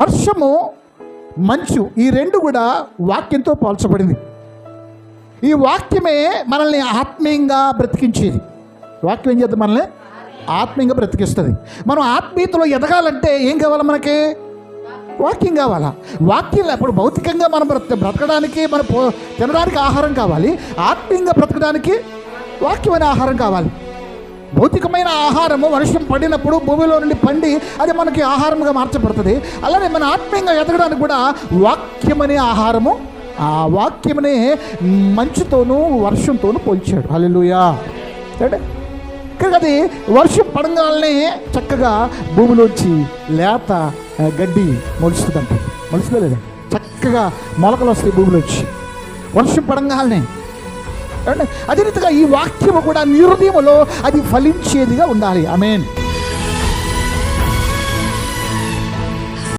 వర్షము, మంచు, ఈ రెండు కూడా వాక్యంతో పోల్చబడింది. ఈ వాక్యమే మనల్ని ఆత్మీయంగా బ్రతికించేది. వాక్యం ఏం చేద్దాం? మనల్ని ఆత్మీయంగా బ్రతికిస్తుంది. మనం ఆత్మీయతలో ఎదగాలంటే ఏం కావాలి? మనకి వాక్యం కావాలా? వాక్యం ఇప్పుడు భౌతికంగా మనం బ్రతకడానికి, మనం తినడానికి ఆహారం కావాలి. ఆత్మీయంగా బ్రతకడానికి వాక్యమైన ఆహారం కావాలి. భౌతికమైన ఆహారము వర్షం పడినప్పుడు భూమిలో నుండి పండి అది మనకి ఆహారంగా మార్చబడుతుంది. అలానే మన ఆత్మీయంగా ఎదగడానికి కూడా వాక్యమనే ఆహారము, ఆ వాక్యమనే మంచుతోనూ వర్షంతోనూ పోల్చాడు. హల్లెలూయా. అంటే అది వర్షం పడంగానే చక్కగా భూమిలోంచి లేత గడ్డి మొలుస్తుందంట. మొలుస్తుందా లేదా? చక్కగా మొలకలు వస్తాయి భూమిలోంచి వర్షం పడంగానే. అదే రీతిగా ఈ వాక్యము కూడా నీ హృదయములో అది ఫలించేదిగా ఉండాలి. ఆమేన్.